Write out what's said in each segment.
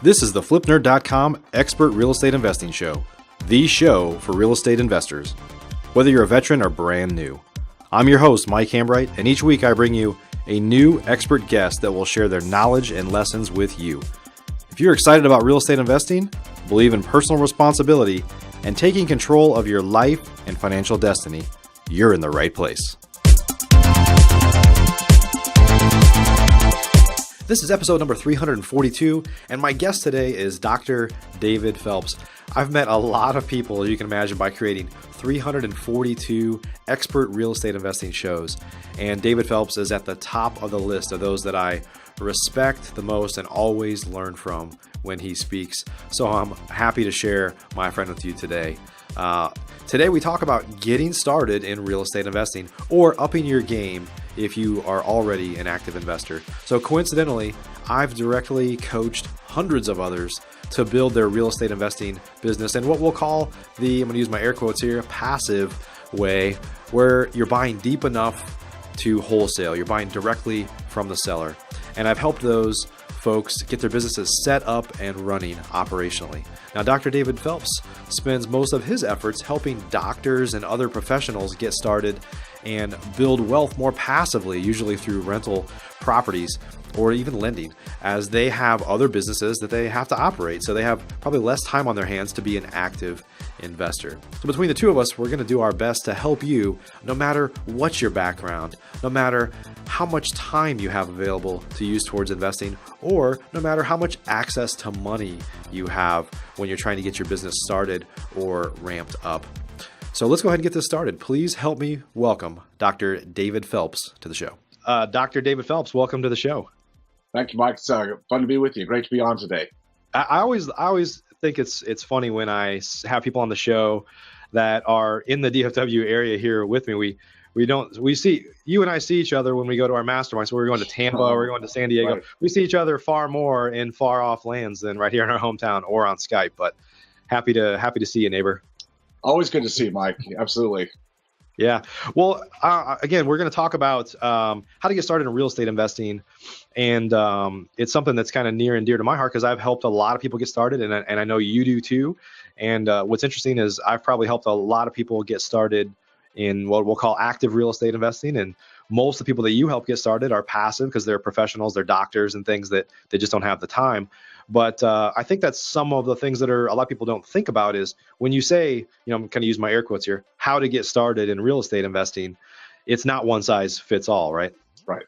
This is the FlipNerd.com Expert Real Estate Investing Show, the show for real estate investors, whether you're a veteran or brand new. I'm your host, Mike Hambright, and each week I bring you a new expert guest that will share their knowledge and lessons with you. If you're excited about real estate investing, believe in personal responsibility, and taking control of your life and financial destiny, you're in the right place. This is episode number 342, and my guest today is Dr. David Phelps. I've met a lot of people, as you can imagine, by creating 342 expert real estate investing shows, and David Phelps is at the top of the list of those that I respect the most and always learn from when he speaks. So I'm happy to share my friend with you today. Today we talk about getting started in real estate investing or upping your game if you are already an active investor. So coincidentally, I've directly coached hundreds of others to build their real estate investing business in what we'll call I'm going to use my air quotes here, passive way, where you're buying deep enough to wholesale. You're buying directly from the seller. And I've helped those folks get their businesses set up and running operationally. Now, Dr. David Phelps spends most of his efforts helping doctors and other professionals get started and build wealth more passively, usually through rental properties or even lending, as they have other businesses that they have to operate. So they have probably less time on their hands to be an active investor. So between the two of us, we're going to do our best to help you, no matter what your background, no matter how much time you have available to use towards investing, or no matter how much access to money you have when you're trying to get your business started or ramped up. So let's go ahead and get this started. Please help me welcome Dr. David Phelps to the show. Dr. David Phelps, welcome to the show. Thank you, Mike. It's fun to be with you. Great to be on today. I always think it's funny when I have people on the show that are in the DFW area here with me. We see you and I see each other when we go to our mastermind. So we're going to Tampa, we're going to San Diego. Right. We see each other far more in far off lands than right here in our hometown or on Skype. But happy to see you, neighbor. Always good to see you, Mike. Absolutely. Yeah. Well, again, we're going to talk about how to get started in real estate investing. And it's something that's kind of near and dear to my heart because I've helped a lot of people get started, and I know you do too. And what's interesting is I've probably helped a lot of people get started in what we'll call active real estate investing. And most of the people that you help get started are passive because they're professionals, they're doctors and things that they just don't have the time. But I think that's some of the things that a lot of people don't think about is when you say, I'm kind of use my air quotes here, how to get started in real estate investing, it's not one size fits all, right? Right.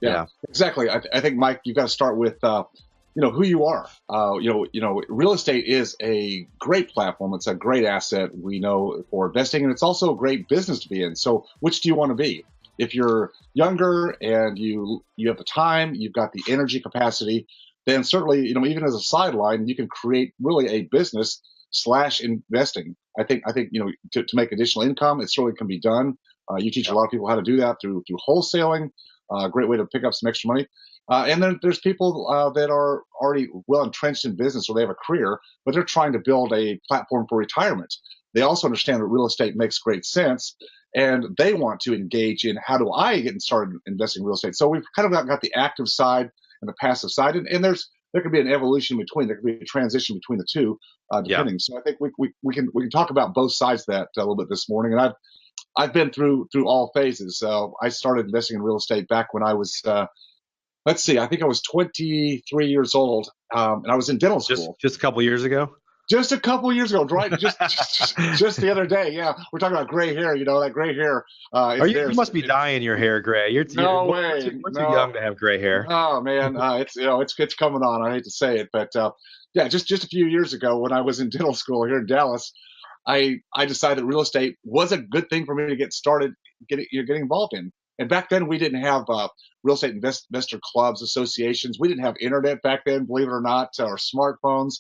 Yeah. Exactly. I think, Mike, you've got to start with, who you are. Real estate is a great platform. It's a great asset, we know, for investing, and it's also a great business to be in. So which do you want to be? If you're younger and you have the time, you've got the energy capacity, then certainly, even as a sideline, you can create really a business / investing. I think, to make additional income, it certainly can be done. You teach a lot of people how to do that through wholesaling, a great way to pick up some extra money. And then there's people that are already well entrenched in business or they have a career, but they're trying to build a platform for retirement. They also understand that real estate makes great sense, and they want to engage in how do I get started investing in real estate. So we've kind of got the active side and the passive side, and there could be an evolution between. There could be a transition between the two, depending. Yeah. So I think we can talk about both sides of that a little bit this morning. And I've been through all phases. I started investing in real estate back when I was, I think I was 23 years old, and I was in dental school. Just a couple years ago. Just a couple of years ago, right? Just the other day. Yeah, we're talking about gray hair. That gray hair. You must be dyeing your hair gray. You're too young to have gray hair. Oh man, it's coming on. I hate to say it, but just a few years ago when I was in dental school here in Dallas, I decided that real estate was a good thing for me to get started, getting involved in. And back then we didn't have real estate investor clubs, associations. We didn't have internet back then, believe it or not, or smartphones.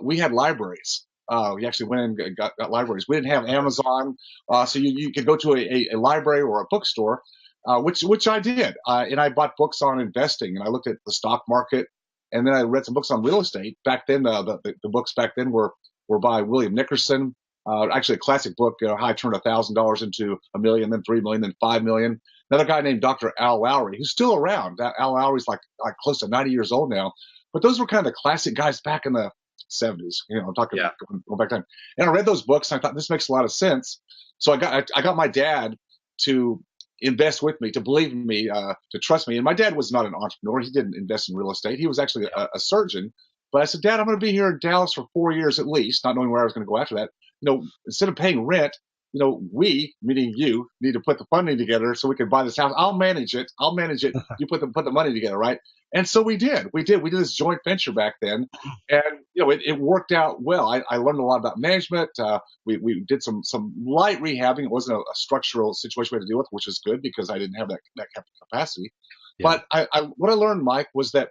We had libraries. We actually went and got libraries. We didn't have Amazon, so you could go to a library or a bookstore, which I did. And I bought books on investing, and I looked at the stock market, and then I read some books on real estate. Back then, the books back then were by William Nickerson. Actually, a classic book, how I turned $1,000 into $1 million, then $3 million, then $5 million. Another guy named Dr. Al Lowry, who's still around. Al Lowry's like close to 90 years old now. but those were kind of the classic guys back in the 70s. I'm talking going back then. And I read those books and I thought this makes a lot of sense. So I got my dad to invest with me, to believe in me, to trust me. And my dad was not an entrepreneur. He didn't invest in real estate. He was actually a surgeon. But I said, Dad, I'm going to be here in Dallas for 4 years at least, not knowing where I was going to go after that. Instead of paying rent, we, meaning you, need to put the funding together so we can buy this house. I'll manage it. You put the money together, right? And so we did. We did this joint venture back then, and it worked out well. I learned a lot about management. We did some light rehabbing. It wasn't a structural situation we had to deal with, which is good because I didn't have that capacity. Yeah. But what I learned, Mike, was that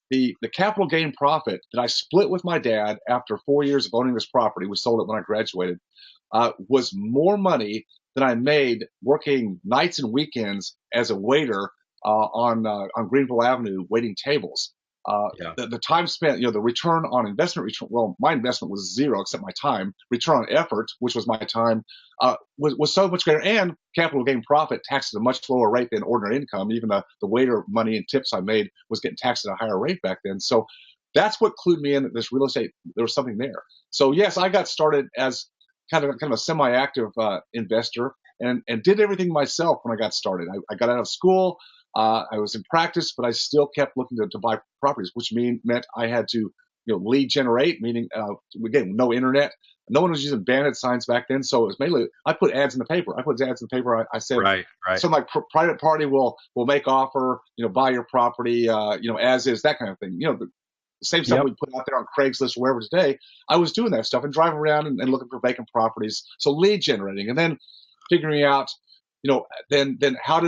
the capital gain profit that I split with my dad after 4 years of owning this property, we sold it when I graduated, was more money than I made working nights and weekends as a waiter on Greenville Avenue waiting tables. The time spent, the return on investment, my investment was zero except my time. Return on effort, which was my time, was so much greater. And capital gain profit taxed at a much lower rate than ordinary income. Even the waiter money and tips I made was getting taxed at a higher rate back then. So that's what clued me in that this real estate, there was something there. So yes, I got started as kind of a semi-active investor and did everything myself when I got started. I got out of school. I was in practice, but I still kept looking to buy properties, which meant I had to, lead generate, meaning, again, no internet. No one was using bandit signs back then. So it was mainly, I put ads in the paper. I said, right. So my private party will make offer, buy your property, as is, that kind of thing. The same stuff we put out there on Craigslist or wherever today. I was doing that stuff and driving around and looking for vacant properties. So lead generating, and then figuring out, then how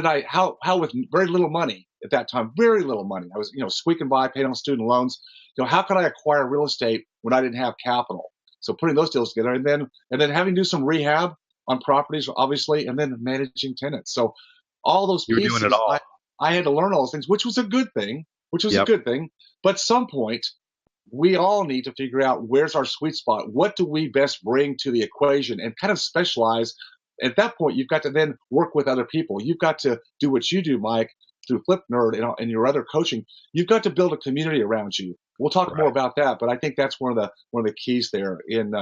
with very little money at that time, very little money. I was, squeaking by, paying on student loans. How could I acquire real estate when I didn't have capital? So putting those deals together, and then having to do some rehab on properties, obviously, and then managing tenants. So all those pieces, doing it all. I had to learn all those things, which was a good thing. A good thing. But at some point, we all need to figure out where's our sweet spot. What do we best bring to the equation and kind of specialize? At that point, you've got to then work with other people. You've got to do what you do, Mike, through Flip Nerd and your other coaching. You've got to build a community around you. We'll talk more about that, but I think that's one of the keys there in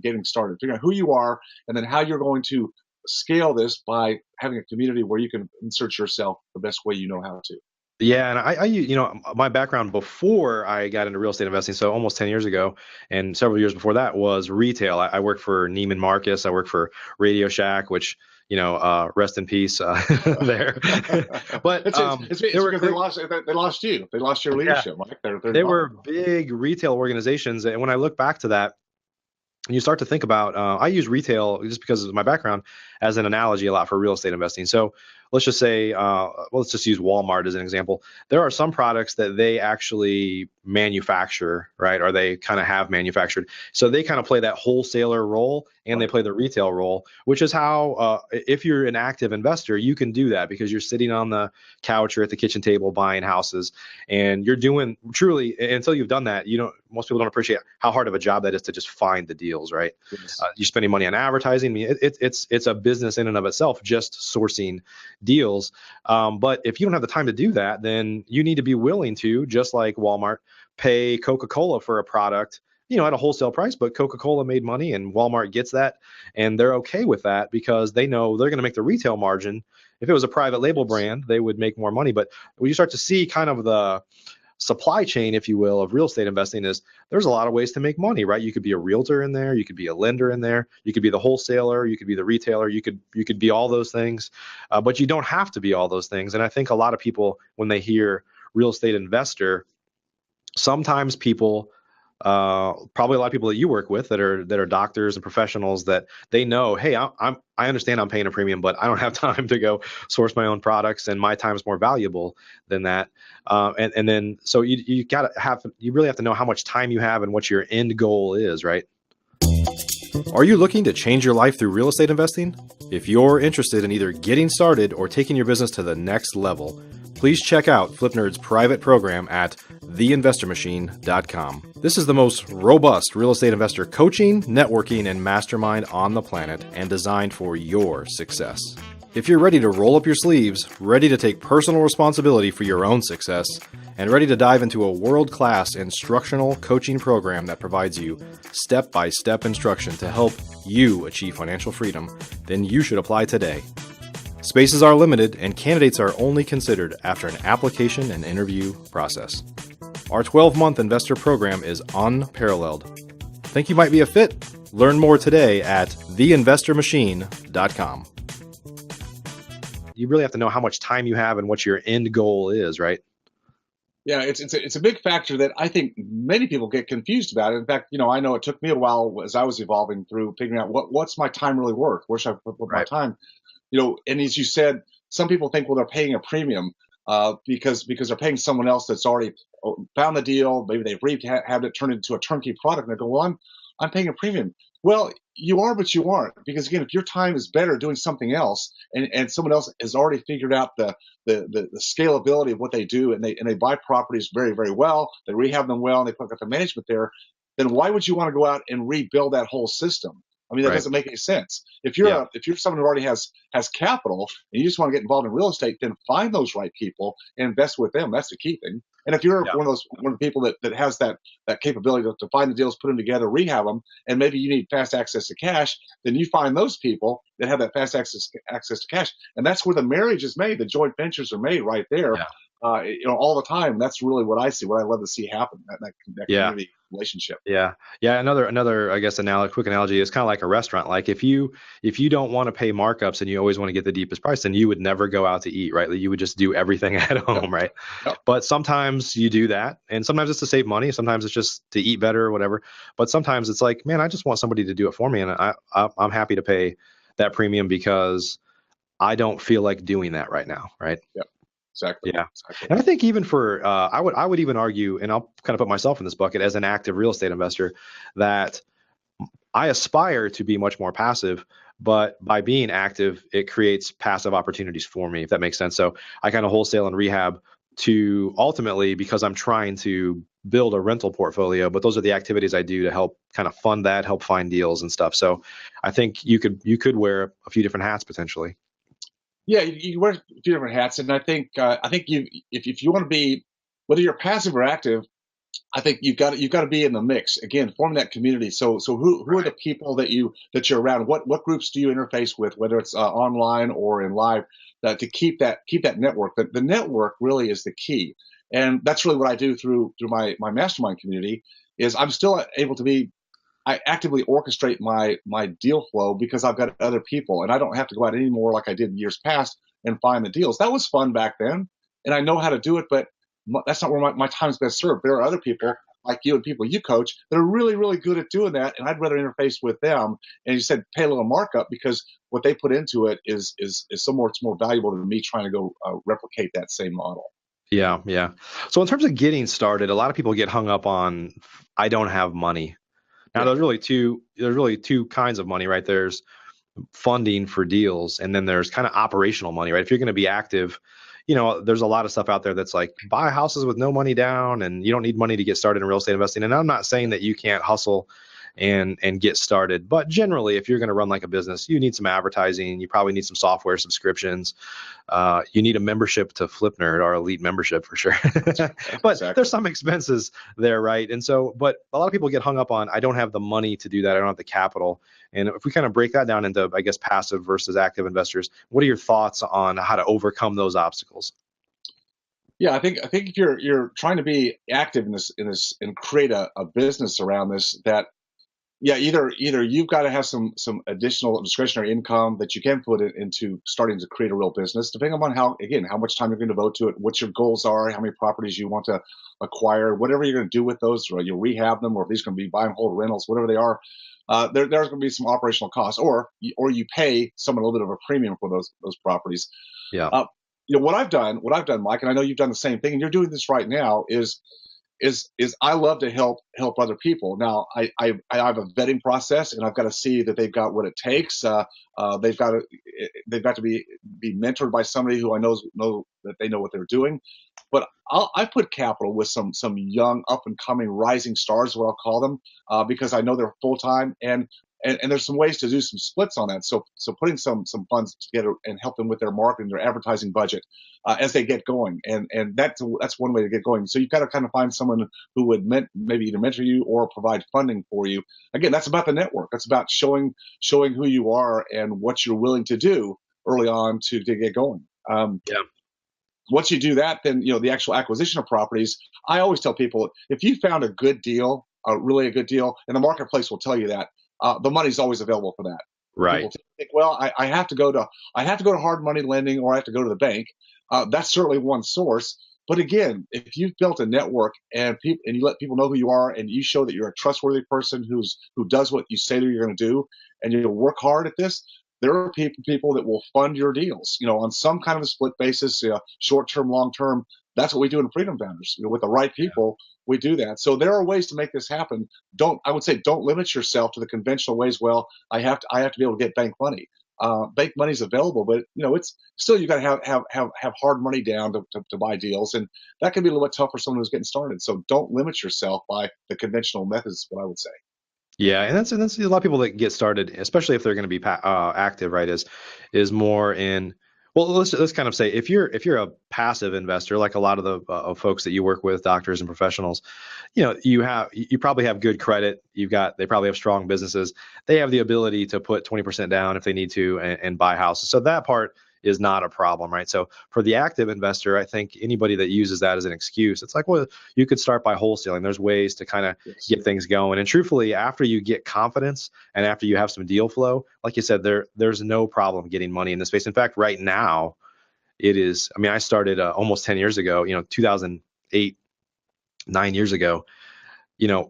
getting started. Figuring out who you are and then how you're going to scale this by having a community where you can insert yourself the best way you know how to. Yeah, and I my background before I got into real estate investing, so almost 10 years ago, and several years before that was retail. I worked for Neiman Marcus. I worked for Radio Shack, which, rest in peace there. But it's because they lost you. They lost your leadership, Mike. They were big retail organizations, and when I look back to that, and you start to think about, I use retail just because of my background as an analogy a lot for real estate investing. So let's just say, let's just use Walmart as an example. There are some products that they actually manufacture, right? Or they kind of have manufactured. So they kind of play that wholesaler role and they play the retail role, which is how, if you're an active investor, you can do that because you're sitting on the couch or at the kitchen table buying houses, and you're doing truly, until you've done that, most people don't appreciate how hard of a job that is to just find the deals, right? Yes. You're spending money on advertising. I mean, it's a business in and of itself, just sourcing deals. But if you don't have the time to do that, then you need to be willing to, just like Walmart, pay Coca-Cola for a product, at a wholesale price, but Coca-Cola made money and Walmart gets that, and they're okay with that because they know they're going to make the retail margin. If it was a private label brand, they would make more money. But when you start to see kind of the supply chain, if you will, of real estate investing, is there's a lot of ways to make money, right? You could be a realtor in there, you could be a lender in there, you could be the wholesaler, you could be the retailer, you could be all those things, but you don't have to be all those things. And I think a lot of people, when they hear real estate investor, sometimes people, probably a lot of people that you work with that are doctors and professionals, that they know, hey, I understand I'm paying a premium, but I don't have time to go source my own products, and my time is more valuable than that. And then so you really have to know how much time you have and what your end goal is, right? Are you looking to change your life through real estate investing? If you're interested in either getting started or taking your business to the next level, please check out FlipNerd's private program at theinvestormachine.com. This is the most robust real estate investor coaching, networking, and mastermind on the planet, and designed for your success. If you're ready to roll up your sleeves, ready to take personal responsibility for your own success, and ready to dive into a world-class instructional coaching program that provides you step-by-step instruction to help you achieve financial freedom, then you should apply today. Spaces are limited and candidates are only considered after an application and interview process. Our 12-month investor program is unparalleled. Think you might be a fit? Learn more today at theinvestormachine.com. You really have to know how much time you have and what your end goal is, right? Yeah, it's a big factor that I think many people get confused about. In fact, I know it took me a while as I was evolving through figuring out what's my time really worth? Where should I put my time? And as you said, some people think, well, they're paying a premium because they're paying someone else that's already found the deal. Maybe they've rehabbed it, turned it into a turnkey product, and they go, well, I'm paying a premium. Well, you are, but you aren't, because again, if your time is better doing something else, and someone else has already figured out the scalability of what they do, and they buy properties very, very well, they rehab them well, and they put the management there, then why would you want to go out and rebuild that whole system? I mean, that doesn't make any sense. If you're someone who already has capital and you just want to get involved in real estate, then find those right people and invest with them. That's the key thing. And if you're one of the people that has that capability to find the deals, put them together, rehab them, and maybe you need fast access to cash, then you find those people that have that fast access to cash, and that's where the marriage is made. The joint ventures are made right there. All the time. That's really what I see, what I love to see happen, that community relationship. Yeah. Another, I guess, quick analogy is kind of like a restaurant. Like if you don't want to pay markups and you always want to get the deepest price, then you would never go out to eat, right? You would just do everything at home, right? But sometimes you do that, and sometimes it's to save money. Sometimes it's just to eat better or whatever. But sometimes it's like, man, I just want somebody to do it for me, and I'm happy to pay that premium because I don't feel like doing that right now, right? Yep. Exactly. Yeah. Exactly. And I think even for, I would even argue, and I'll kind of put myself in this bucket as an active real estate investor, that I aspire to be much more passive, but by being active, it creates passive opportunities for me, if that makes sense. So I kind of wholesale and rehab to ultimately, because I'm trying to build a rental portfolio, but those are the activities I do to help kind of fund that, help find deals and stuff. So I think you could wear a few different hats potentially. Yeah, you wear a few different hats, and I think if you want to be, whether you're passive or active, I think you've got to be in the mix again, forming that community. So who are the people that you're around? What groups do you interface with, whether it's online or in live, to keep that network? The network really is the key, and that's really what I do through my mastermind community. Is I'm still able to be. I actively orchestrate my deal flow because I've got other people, and I don't have to go out anymore like I did in years past and find the deals. That was fun back then, and I know how to do it, but that's not where my time is best served. There are other people like you and people you coach that are really, really good at doing that, and I'd rather interface with them. And you said pay a little markup because what they put into it is so much more valuable than me trying to go replicate that same model. Yeah. So in terms of getting started, a lot of people get hung up on, I don't have money. Now, there's really two kinds of money, right? There's funding for deals, and then there's kind of operational money, right? If you're going to be active, there's a lot of stuff out there that's like buy houses with no money down, and you don't need money to get started in real estate investing. And I'm not saying that you can't hustle and get started, but generally, if you're going to run like a business, you need some advertising, you probably need some software subscriptions, you need a membership to FlipNerd, our elite membership for sure. But there's some expenses there, right? And so, but a lot of people get hung up on, I don't have the money to do that, I don't have the capital. And if we kind of break that down into, I guess, passive versus active investors, what are your thoughts on how to overcome those obstacles? Yeah, I think if you're trying to be active in this and create a business around this, that either you've got to have some additional discretionary income that you can put into starting to create a real business, depending on how much time you're going to devote to it, what your goals are, how many properties you want to acquire, whatever you're going to do with those, or you'll rehab them, or if these are going to be buy and hold rentals, whatever they are. There's going to be some operational costs, or you pay someone a little bit of a premium for those properties. Yeah. What I've done, Mike, and I know you've done the same thing, and you're doing this right now, is I love to help other people. Now I have a vetting process, and I've got to see that they've got what it takes. They've got to be mentored by somebody who I know that they know what they're doing. But I put capital with some young up and coming rising stars, what I'll call them, because I know they're full time, and And there's some ways to do some splits on that. So putting some funds together and help them with their marketing, their advertising budget as they get going, and that's one way to get going. So you've got to kind of find someone who would maybe either mentor you or provide funding for you. Again, that's about the network. That's about showing who you are and what you're willing to do early on to get going. Yeah. Once you do that, then the actual acquisition of properties. I always tell people, if you found a good deal, really a good deal, and the marketplace will tell you that, the money's always available for that. Right. People think, well, I have to go to hard money lending, or I have to go to the bank. That's certainly one source. But again, if you've built a network and you let people know who you are, and you show that you're a trustworthy person who does what you say that you're going to do, and you work hard at this, there are people that will fund your deals, on some kind of a split basis, short term, long term. That's what we do in Freedom Founders. With the right people, we do that. So there are ways to make this happen. I would say don't limit yourself to the conventional ways. Well, I have to be able to get bank money. Bank money is available, but it's still, you got to have hard money down to buy deals, and that can be a little bit tough for someone who's getting started. So don't limit yourself by the conventional methods. What I would say. Yeah, and that's a lot of people that get started, especially if they're going to be active, right? Is more in, well, let's kind of say if you're a passive investor, like a lot of the folks that you work with, doctors and professionals, you probably have good credit. They probably have strong businesses. They have the ability to put 20% down if they need to and buy houses. So that part is not a problem, right? So for the active investor, I think anybody that uses that as an excuse, it's like, well, you could start by wholesaling. There's ways to kind of get things going. And truthfully, after you get confidence and after you have some deal flow, like you said, there's no problem getting money in this space. In fact, right now, it is. I mean, I started almost 10 years ago, 2008, 9 years ago.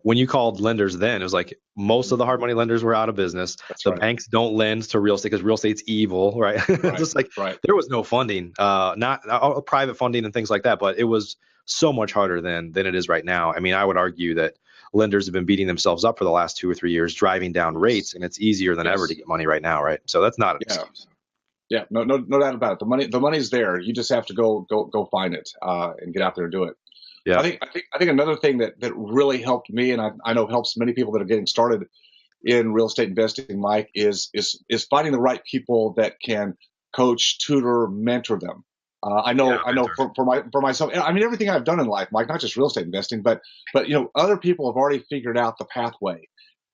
When you called lenders then, it was like most of the hard money lenders were out of business. That's the right. banks don't lend to real estate because real estate's evil, right? Just like there was no funding, not private funding and things like that. But it was so much harder than it is right now. I mean, I would argue that lenders have been beating themselves up for the last 2 or 3 years, driving down rates, and it's easier than ever to get money right now, right? So that's not an excuse. Yeah, no doubt about it. The money's there. You just have to go find it and get out there and do it. Yeah. I think another thing that really helped me, and I know helps many people that are getting started in real estate investing, Mike, is finding the right people that can coach, tutor, mentor them. I know for myself, I mean, everything I've done in life, Mike, not just real estate investing, but other people have already figured out the pathway.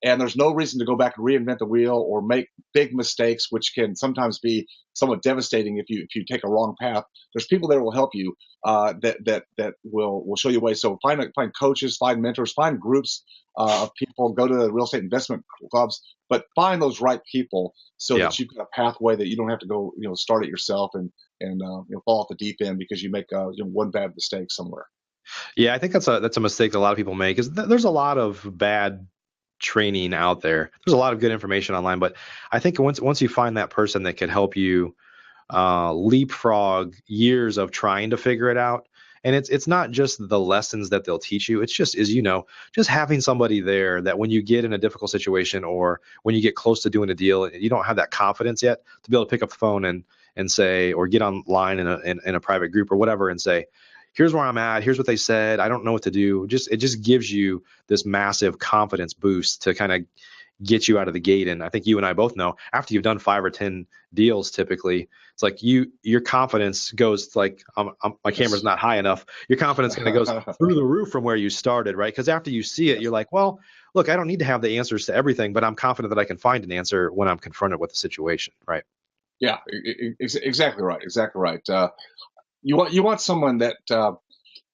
And there's no reason to go back and reinvent the wheel or make big mistakes, which can sometimes be somewhat devastating if you take a wrong path. There's people that will help you that will show you ways. So find coaches, find mentors, find groups of people. Go to the real estate investment clubs, but find those right people so that you've got a pathway that you don't have to go start it yourself and fall off the deep end because you make one bad mistake somewhere. Yeah, I think that's a mistake that a lot of people make. Is there's a lot of bad training out there. There's a lot of good information online, but I think once you find that person that could help you leapfrog years of trying to figure it out, and it's not just the lessons that they'll teach you. It's just just having somebody there that when you get in a difficult situation or when you get close to doing a deal, you don't have that confidence yet to be able to pick up the phone and say, or get online in a private group or whatever and say, here's where I'm at. Here's what they said. I don't know what to do. It just gives you this massive confidence boost to kind of get you out of the gate. And I think you and I both know after you've done 5 or 10 deals, typically it's like your confidence goes like, my camera's not high enough. Your confidence kind of goes through the roof from where you started, right? Because after you see it, you're like, well, look, I don't need to have the answers to everything, but I'm confident that I can find an answer when I'm confronted with the situation, right? Yeah, exactly right. Exactly right. You want someone that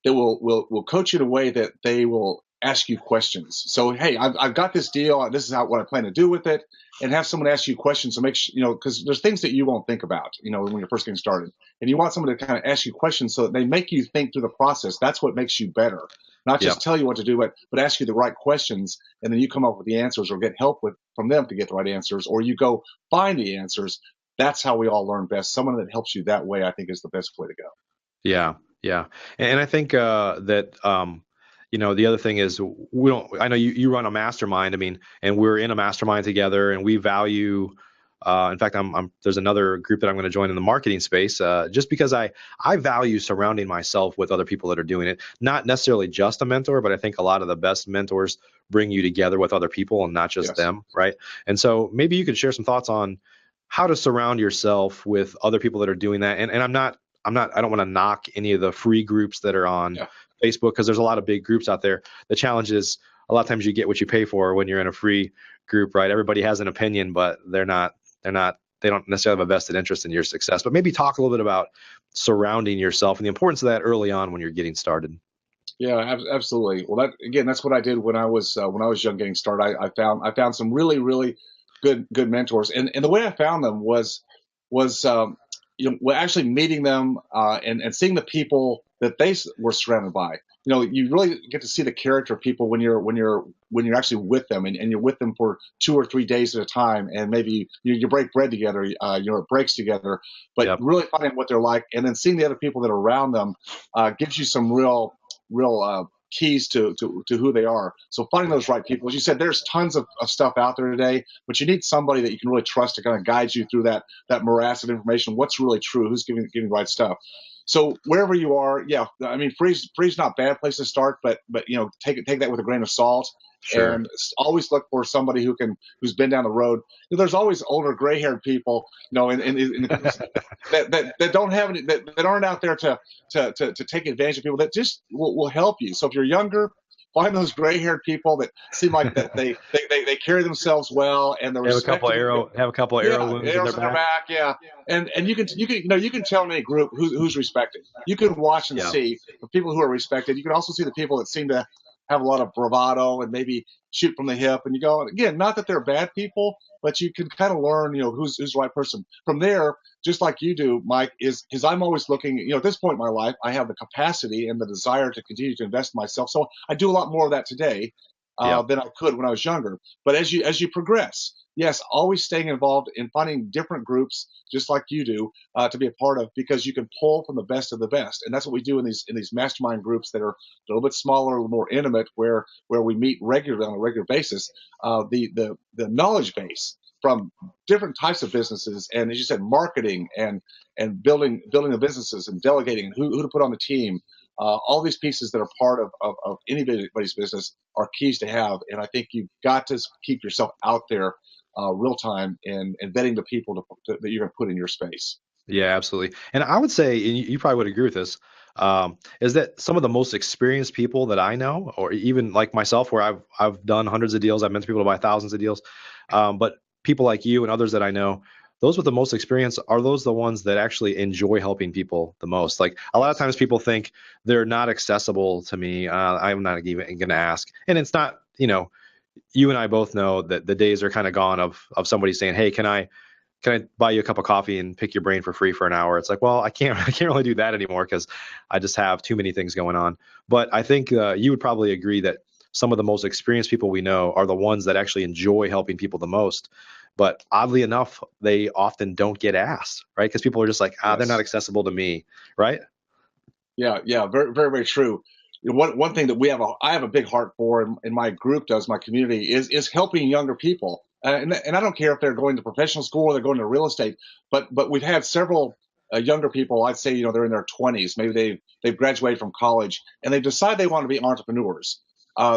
will coach you in a way that they will ask you questions. So, hey, I've got this deal. This is what I plan to do with it, and have someone ask you questions. So make sure, because there's things that you won't think about, when you're first getting started, and you want someone to kind of ask you questions so that they make you think through the process. That's what makes you better. Not just tell you what to do, but ask you the right questions, and then you come up with the answers or get help from them to get the right answers, or you go find the answers. That's how we all learn best. Someone that helps you that way, I think, is the best way to go. Yeah. Yeah. And I think that, the other thing is I know you run a mastermind. I mean, and we're in a mastermind together and we value In fact, there's another group that I'm going to join in the marketing space, just because I value surrounding myself with other people that are doing it. Not necessarily just a mentor, but I think a lot of the best mentors bring you together with other people and not just Yes. them, right? And so maybe you could share some thoughts on how to surround yourself with other people that are doing that. And I don't want to knock any of the free groups that are on Yeah. Facebook, because there's a lot of big groups out there. The challenge is a lot of times you get what you pay for when you're in a free group, right? Everybody has an opinion, but they don't necessarily have a vested interest in your success. But maybe talk a little bit about surrounding yourself and the importance of that early on when you're getting started. Yeah, absolutely. Well, that's what I did when I was young, getting started. I found some really good mentors, and the way I found them was actually meeting them, and seeing the people that they were surrounded by. You really get to see the character of people when you're actually with them, and you're with them for 2 or 3 days at a time, and maybe you break bread together, it breaks together, but Yep. really finding what they're like, and then seeing the other people that are around them gives you some real keys to who they are. So finding those right people, as you said, there's tons of stuff out there today, but you need somebody that you can really trust to kind of guide you through that morass of information. What's really true? Who's giving the right stuff? So wherever you are, yeah, I mean, free's not a bad place to start, but take that with a grain of salt. Sure. And always look for somebody who's been down the road. There's always older, gray-haired people, in that don't have any, that aren't out there to take advantage of people, that just will help you. So if you're younger, find those gray-haired people that seem like that they carry themselves well, and they're respected. Have a couple of arrow wounds in Arrows their in their back. back, yeah. And you can tell in any group who's respected. You can watch and Yeah. see the people who are respected. You can also see the people that seem to have a lot of bravado and maybe shoot from the hip. And you go, again, not that they're bad people, but you can kind of learn, who's the right person. From there, just like you do, Mike, is I'm always looking, at this point in my life, I have the capacity and the desire to continue to invest in myself. So I do a lot more of that today Yeah. than I could when I was younger. But as you progress, yes, always staying involved in finding different groups, just like you do, to be a part of, because you can pull from the best of the best. And that's what we do in these mastermind groups that are a little bit smaller, a little more intimate, where we meet regularly on a regular basis. The knowledge base from different types of businesses, and as you said, marketing and building the businesses, and delegating, and who to put on the team. All these pieces that are part of anybody's business are keys to have. And I think you've got to keep yourself out there real time, and vetting the people that you're going to put in your space. Yeah, absolutely. And I would say, and you probably would agree with this, is that some of the most experienced people that I know, or even like myself, where I've done hundreds of deals, I've mentored people to buy thousands of deals, but people like you and others that I know, those with the most experience are those the ones that actually enjoy helping people the most. Like a lot of times people think they're not accessible to me. I'm not even going to ask, and it's not. You and I both know that the days are kind of gone of somebody saying, "Hey, can I buy you a cup of coffee and pick your brain for free for an hour?" It's like, well, I can't really do that anymore because I just have too many things going on. But I think you would probably agree that some of the most experienced people we know are the ones that actually enjoy helping people the most. But oddly enough, they often don't get asked, right? Because people are just like, they're not accessible to me, right? Yeah, very, very, very true. One thing that I have a big heart for, and my group does, my community, is helping younger people. And I don't care if they're going to professional school or they're going to real estate, but we've had several younger people. I'd say they're in their 20s, maybe they've graduated from college, and they decide they want to be entrepreneurs.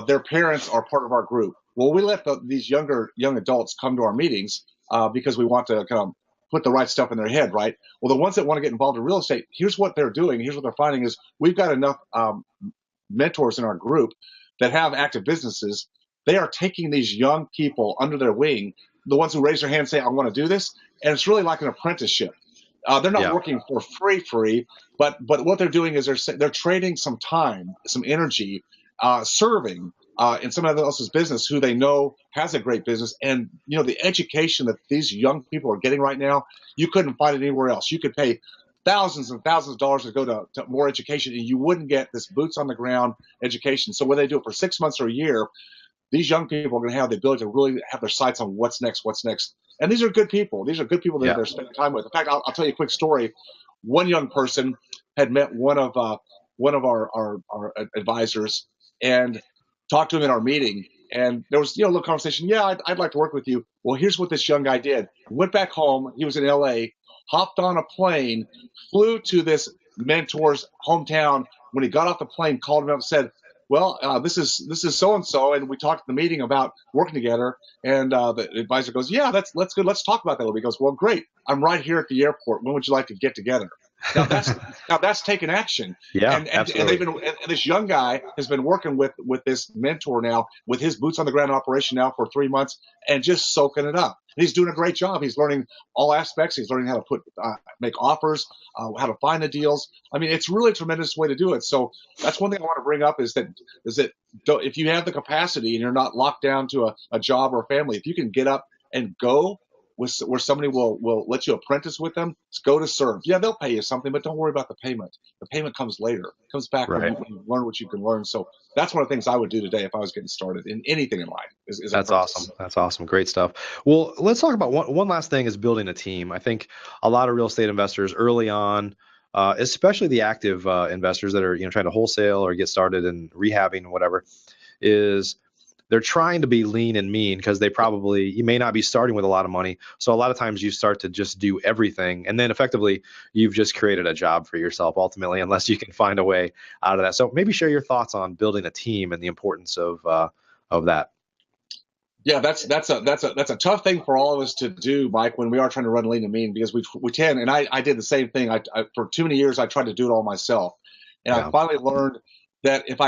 Their parents are part of our group. Well, we let these young adults come to our meetings because we want to kind of put the right stuff in their head, right? Well, the ones that want to get involved in real estate, here's what they're doing. Here's what they're finding is we've got enough mentors in our group that have active businesses. They are taking these young people under their wing, the ones who raise their hand and say, I want to do this. And it's really like an apprenticeship. They're not working for free, but what they're doing is they're trading some time, some energy, serving in someone else's business who they know has a great business. And, the education that these young people are getting right now, you couldn't find it anywhere else. You could pay thousands and thousands of dollars to go to more education, and you wouldn't get this boots on the ground education. So when they do it for 6 months or a year, these young people are going to have the ability to really have their sights on what's next. And these are good people. These are good people that they're spending time with. In fact, I'll tell you a quick story. One young person had met one of our advisors and talked to him in our meeting. And there was, a little conversation. Yeah, I'd like to work with you. Well, here's what this young guy did. Went back home. He was in LA, hopped on a plane, flew to this mentor's hometown. When he got off the plane, called him up and said, well, this is so-and-so, and we talked at the meeting about working together. And the advisor goes, yeah, that's good. Let's talk about that a little bit. He goes, well, great. I'm right here at the airport. When would you like to get together? Now that's taking action. Yeah, and absolutely. and this young guy has been working with this mentor now, with his boots on the ground operation now for 3 months, and just soaking it up. And he's doing a great job. He's learning all aspects. He's learning how to make offers, how to find the deals. I mean, it's really a tremendous way to do it. So that's one thing I want to bring up is that if you have the capacity and you're not locked down to a job or a family, if you can get up and go where somebody will let you apprentice with them, go to serve. Yeah, they'll pay you something, but don't worry about the payment. The payment comes later. It comes back when you learn what you can learn. So that's one of the things I would do today if I was getting started in anything in life. That's awesome. That's awesome. Great stuff. Well, let's talk about one last thing is building a team. I think a lot of real estate investors early on, especially the active investors that are trying to wholesale or get started in rehabbing or whatever, is they're trying to be lean and mean because you may not be starting with a lot of money. So a lot of times you start to just do everything. And then effectively you've just created a job for yourself ultimately, unless you can find a way out of that. So maybe share your thoughts on building a team and the importance of that. Yeah, that's a tough thing for all of us to do, Mike, when we are trying to run lean and mean, because we tend, and I did the same thing. I for too many years I tried to do it all myself, and I finally learned that if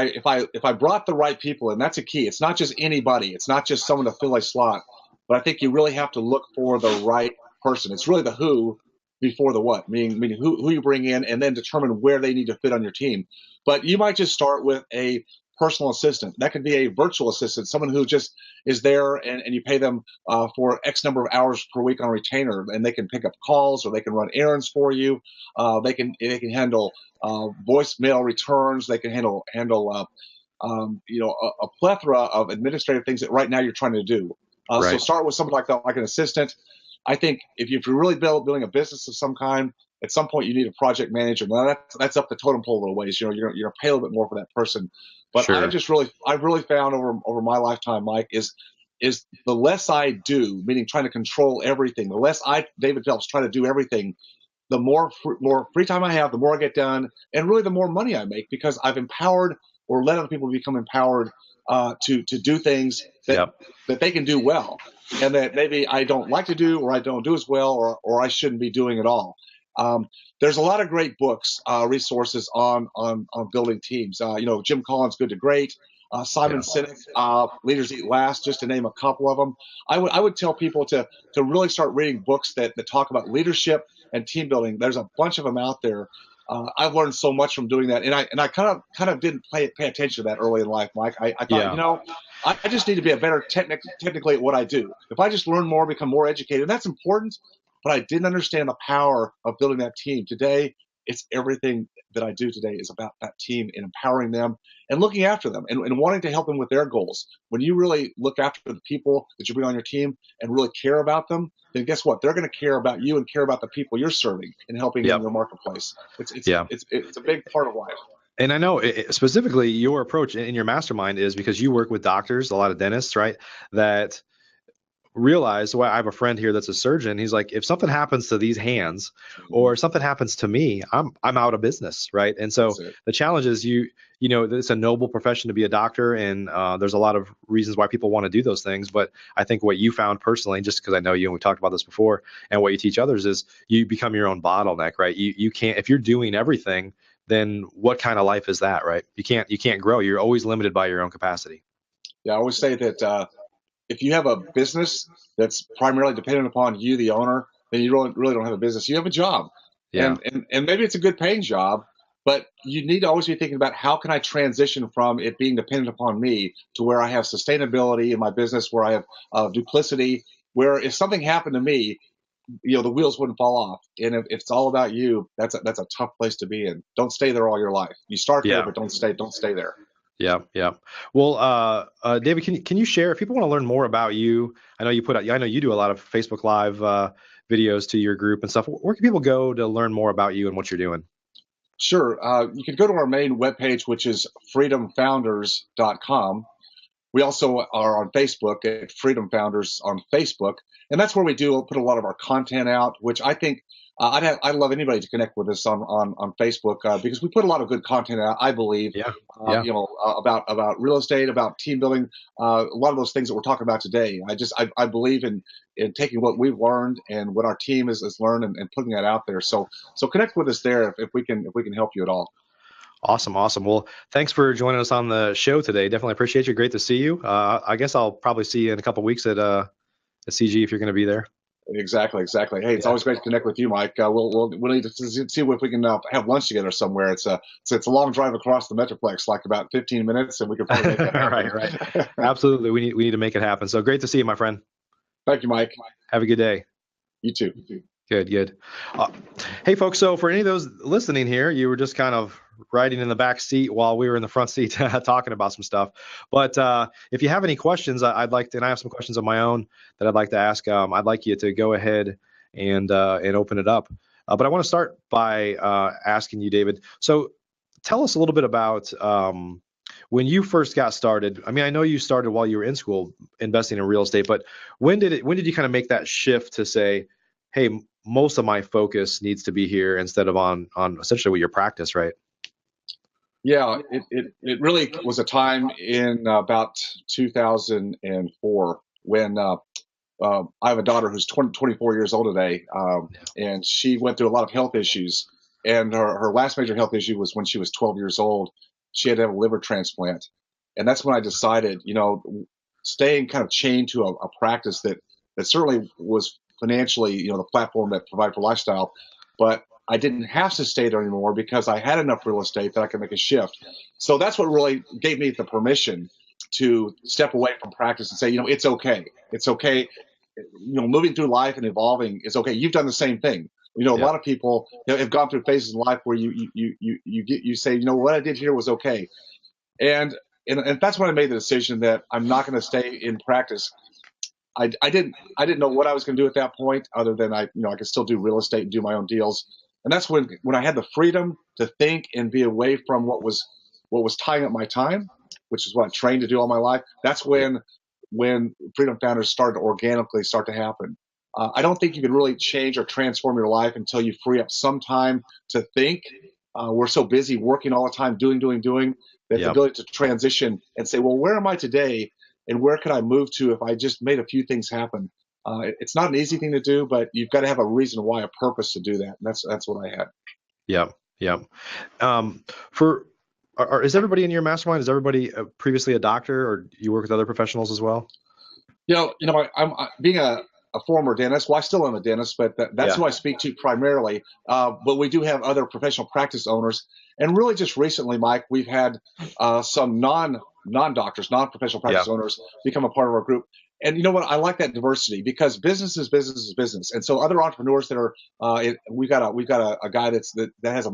I brought the right people, and that's a key. It's not just anybody. It's not just someone to fill a slot, but I think you really have to look for the right person. It's really the who before the what, meaning who you bring in, and then determine where they need to fit on your team. But you might just start with a personal assistant. That could be a virtual assistant, someone who just is there and you pay them for X number of hours per week on retainer, and they can pick up calls or they can run errands for you. They can handle voicemail returns. They can handle a plethora of administrative things that right now you're trying to do. So start with something like that, like an assistant. I think if you're really building a business of some kind, at some point you need a project manager. Now that's up the totem pole a little ways. You're going to pay a little bit more for that person. But I've really found over my lifetime, Mike, is the less I do, meaning trying to control everything, the less David Phelps, try to do everything, the more free time I have, the more I get done, and really the more money I make, because I've empowered or let other people become empowered to do things that they can do well, and that maybe I don't like to do, or I don't do as well, or I shouldn't be doing at all. There's a lot of great books, resources on building teams. Jim Collins' Good to Great, Simon Sinek, Leaders Eat Last, just to name a couple of them. I would tell people to really start reading books that talk about leadership and team building. There's a bunch of them out there. I've learned so much from doing that, and I kind of didn't pay attention to that early in life, Mike. I thought, I just need to be a better technically at what I do. If I just learn more, become more educated, that's important. But I didn't understand the power of building that team. Today, it's everything that I do today is about that team and empowering them and looking after them and wanting to help them with their goals. When you really look after the people that you bring on your team and really care about them, then guess what? They're going to care about you and care about the people you're serving and helping in the marketplace. It's a big part of life. And I know specifically your approach in your mastermind is because you work with doctors, a lot of dentists, right? That realize, well, I have a friend here that's a surgeon. He's like, if something happens to these hands or something happens to me, I'm out of business, right? And so the challenge is it's a noble profession to be a doctor, and there's a lot of reasons why people want to do those things. But I think what you found personally, just because I know you and we talked about this before, and what you teach others is you become your own bottleneck, right? You can't, if you're doing everything, then what kind of life is that, right? You can't grow. You're always limited by your own capacity. Yeah, I always say that if you have a business that's primarily dependent upon you, the owner, then you really don't have a business. You have a job. Yeah. And maybe it's a good paying job, but you need to always be thinking about how can I transition from it being dependent upon me to where I have sustainability in my business, where I have duplicity, where if something happened to me, the wheels wouldn't fall off. And if it's all about you, that's a tough place to be in. Don't stay there all your life. You start there, but don't stay there. Yeah. Well, David, can you share if people want to learn more about you? I know you do a lot of Facebook Live videos to your group and stuff. Where can people go to learn more about you and what you're doing? Sure. You can go to our main webpage, which is freedomfounders.com. We also are on Facebook at Freedom Founders on Facebook, and that's where we do put a lot of our content out, which I think I'd love anybody to connect with us on Facebook, because we put a lot of good content out, I believe. Yeah. Yeah. About real estate, about team building, a lot of those things that we're talking about today. I believe in taking what we've learned and what our team has learned and putting that out there. So connect with us there if we can help you at all. Awesome. Well, thanks for joining us on the show today. Definitely appreciate you. Great to see you. I guess I'll probably see you in a couple of weeks at CG if you're going to be there. Exactly. Hey, it's always great to connect with you, Mike. We'll need to see if we can have lunch together somewhere. It's a long drive across the Metroplex, like about 15 minutes, and we can probably make that happen. Right. Absolutely. We need to make it happen. So great to see you, my friend. Thank you, Mike. Have a good day. You too. Good. Hey, folks. So for any of those listening here, you were just kind of riding in the back seat while we were in the front seat talking about some stuff. But if you have any questions, I'd like to, and I have some questions of my own that I'd like to ask. I'd like you to go ahead and open it up. But I want to start by asking you, David. So tell us a little bit about when you first got started. I mean, I know you started while you were in school investing in real estate, but when did you kind of make that shift to say, hey, most of my focus needs to be here instead of on essentially what your practice, right? Yeah, it really was a time in about 2004 when I have a daughter who's 24 years old today, and she went through a lot of health issues. And her last major health issue was when she was 12 years old. She had to have a liver transplant. And that's when I decided, staying kind of chained to a practice that certainly was financially, the platform that provided for lifestyle, but I didn't have to stay there anymore because I had enough real estate that I could make a shift. So that's what really gave me the permission to step away from practice and say, it's okay. It's okay. Moving through life and evolving is okay. You've done the same thing. A lot of people have gone through phases in life where you say, what I did here was okay. And that's when I made the decision that I'm not going to stay in practice. I didn't know what I was going to do at that point, other than I could still do real estate and do my own deals. And that's when I had the freedom to think and be away from what was tying up my time, which is what I trained to do all my life. That's when Freedom Founders started to organically start to happen. I don't think you can really change or transform your life until you free up some time to think. We're so busy working all the time, doing, that the ability to transition and say, well, where am I today? And where could I move to if I just made a few things happen? It's not an easy thing to do, but you've got to have a reason why, a purpose to do that. And that's what I had. Yeah. Is everybody in your mastermind? Is everybody previously a doctor, or you work with other professionals as well? I'm being a former dentist. Well, I still am a dentist, but that's who I speak to primarily. But we do have other professional practice owners. And really just recently, Mike, we've had some non-doctors, non-professional practice owners become a part of our group. And you know what? I like that diversity, because business is business. And so other entrepreneurs that are, we've got a guy that has a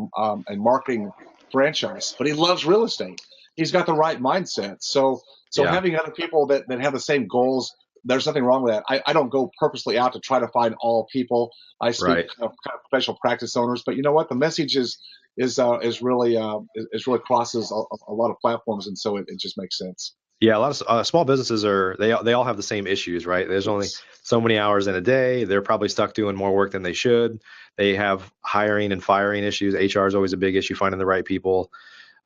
marketing franchise, but he loves real estate. He's got the right mindset. So having other people that have the same goals, there's nothing wrong with that. I don't go purposely out to try to find all people. I speak kind of professional practice owners, but you know what? The message is really crosses a lot of platforms, and so it just makes sense. Yeah, a lot of small businesses they all have the same issues, right? There's only so many hours in a day. They're probably stuck doing more work than they should. They have hiring and firing issues. HR is always a big issue, finding the right people.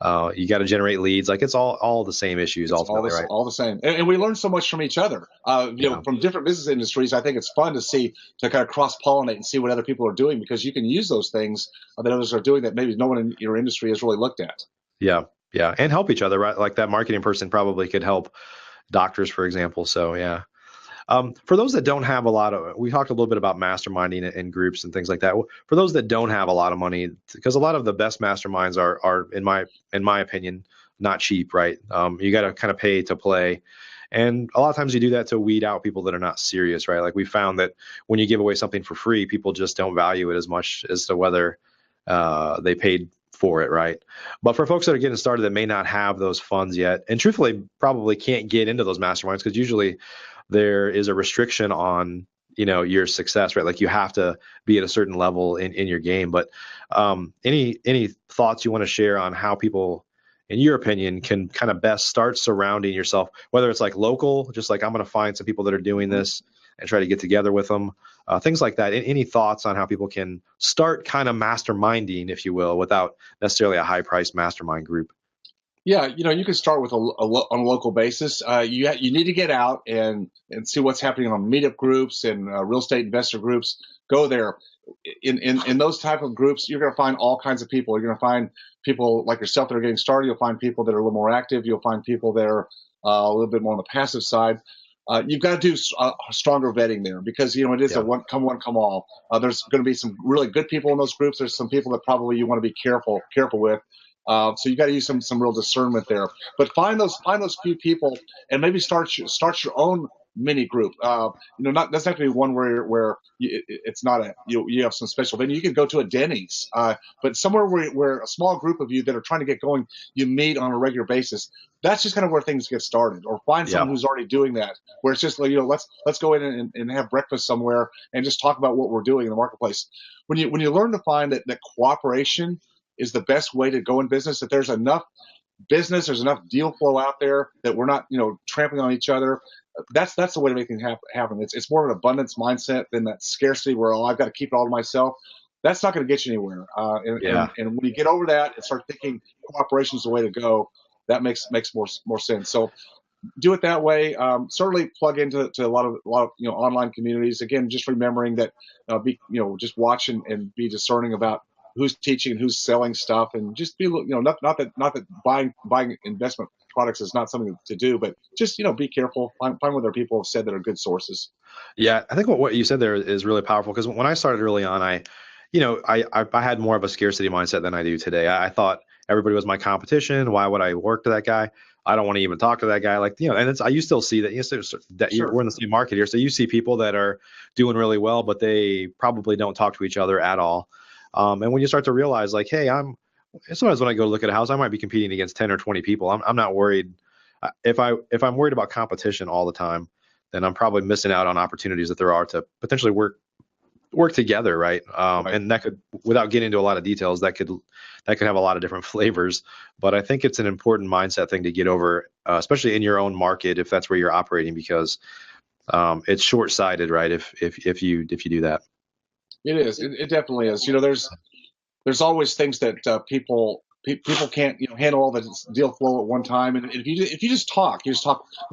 You got to generate leads. Like, it's all the same issues ultimately, right? All the same. And we learn so much from each other. From different business industries. I think it's fun to kind of cross-pollinate and see what other people are doing, because you can use those things that others are doing that maybe no one in your industry has really looked at. Yeah, and help each other, right? Like that marketing person probably could help doctors, for example. So yeah. For those that don't have we talked a little bit about masterminding and groups and things like that. For those that don't have a lot of money, because a lot of the best masterminds are in my opinion, not cheap, right? You got to kind of pay to play. And a lot of times you do that to weed out people that are not serious, right? Like, we found that when you give away something for free, people just don't value it as much as to whether they paid for it, right? But for folks that are getting started that may not have those funds yet, and truthfully probably can't get into those masterminds, because usually there is a restriction on your success, right? Like, you have to be at a certain level in your game. But any thoughts you want to share on how people in your opinion, can kind of best start surrounding yourself, whether it's like local, just like I'm going to find some people that are doing this and try to get together with them, things like that. Any thoughts on how people can start kind of masterminding, if you will, without necessarily a high-priced mastermind group? Yeah, you can start with on a local basis. You need to get out and see what's happening on meetup groups and real estate investor groups. Go there. In those type of groups, you're going to find all kinds of people. You're going to find people like yourself that are getting started. You'll find people that are a little more active. You'll find people that are a little bit more on the passive side. You've got to do stronger vetting there because, it is a one come all. There's going to be some really good people in those groups. There's some people that probably you want to be careful with. So you got to use some real discernment there. But find those few people and maybe start your own mini group. Not doesn't have to be one where it's not you have some special venue. You can go to a Denny's, but somewhere where a small group of you that are trying to get going, you meet on a regular basis. That's just kind of where things get started. Or find someone who's already doing that, where it's just like, let's go in and have breakfast somewhere and just talk about what we're doing in the marketplace. When you learn to find that cooperation is the best way to go in business, that there's enough business, there's enough deal flow out there that we're not, trampling on each other. That's the way to make things happen. It's more of an abundance mindset than that scarcity where, I've got to keep it all to myself. That's not going to get you anywhere. And when you get over that and start thinking cooperation is the way to go, that makes more sense. So do it that way. Certainly plug into a lot of online communities. Again, just remembering that just watch and be discerning about who's teaching and who's selling stuff, and just be not that buying investment products is not something to do, but just be careful. Find what other people have said that are good sources. Yeah, I think what you said there is really powerful, because when I started early on, I had more of a scarcity mindset than I do today. I thought everybody was my competition. Why would I work to that guy? I don't want to even talk to that guy. You still see that Sure. We're in the same market here. So you see people that are doing really well, but they probably don't talk to each other at all. And when you start to realize, like, hey, sometimes when I go look at a house, I might be competing against 10 or 20 people. I'm not worried. If I'm worried about competition all the time, then I'm probably missing out on opportunities that there are to potentially work together, right? And that could, without getting into a lot of details, that could have a lot of different flavors. But I think it's an important mindset thing to get over, especially in your own market, if that's where you're operating, because it's short-sighted, right? If you do that. It is. It definitely is. There's always things that people can't handle all the deal flow at one time. And if you just talk and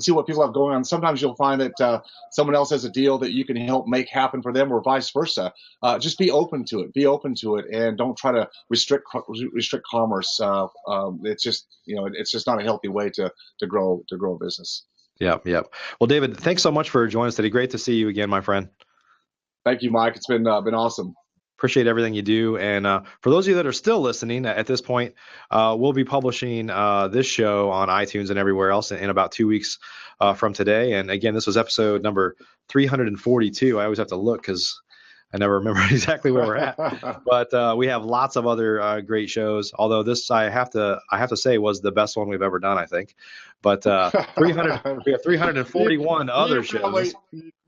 see what people have going on. Sometimes you'll find that someone else has a deal that you can help make happen for them, or vice versa. Just be open to it, and don't try to restrict commerce. It's just not a healthy way to grow a business. Yep. Well, David, thanks so much for joining us today. Great to see you again, my friend. Thank you, Mike. It's been awesome. Appreciate everything you do. And for those of you that are still listening at this point, we'll be publishing this show on iTunes and everywhere else in about 2 weeks from today. And again, this was episode number 342. I always have to look because I never remember exactly where we're at. But we have lots of other great shows. Although this, I have to say, was the best one we've ever done, I think. But we have 341 other shows.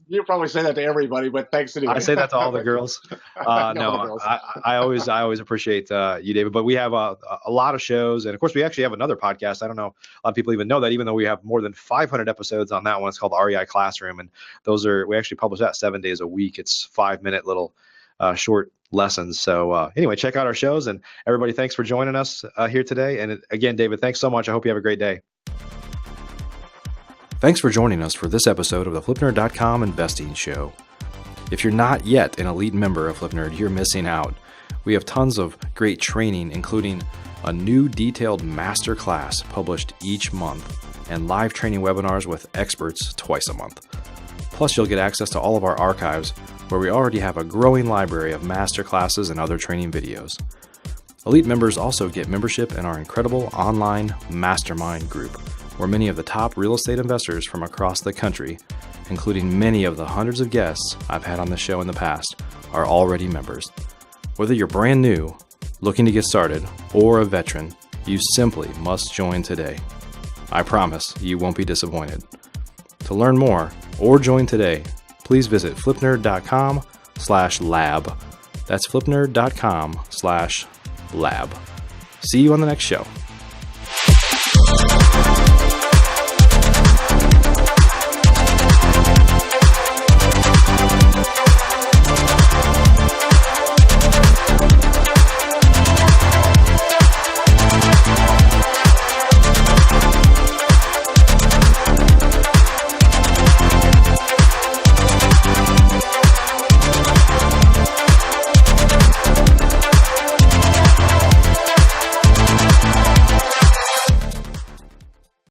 You probably say that to everybody, but thanks anyway. I say that to all the girls. No, I always appreciate you, David. But we have a lot of shows, and of course, we actually have another podcast. I don't know a lot of people even know that, even though we have more than 500 episodes on that one. It's called REI Classroom, and we actually publish that 7 days a week. It's 5-minute little short lessons. So anyway, check out our shows, and everybody, thanks for joining us here today. And again, David, thanks so much. I hope you have a great day. Thanks for joining us for this episode of the FlipNerd.com Investing Show. If you're not yet an elite member of FlipNerd, you're missing out. We have tons of great training, including a new detailed masterclass published each month and live training webinars with experts twice a month. Plus, you'll get access to all of our archives, where we already have a growing library of masterclasses and other training videos. Elite members also get membership in our incredible online mastermind group, where many of the top real estate investors from across the country, including many of the hundreds of guests I've had on the show in the past, are already members. Whether you're brand new, looking to get started, or a veteran, you simply must join today. I promise you won't be disappointed. To learn more or join today, please visit flipnerd.com/lab. That's flipnerd.com/lab. See you on the next show.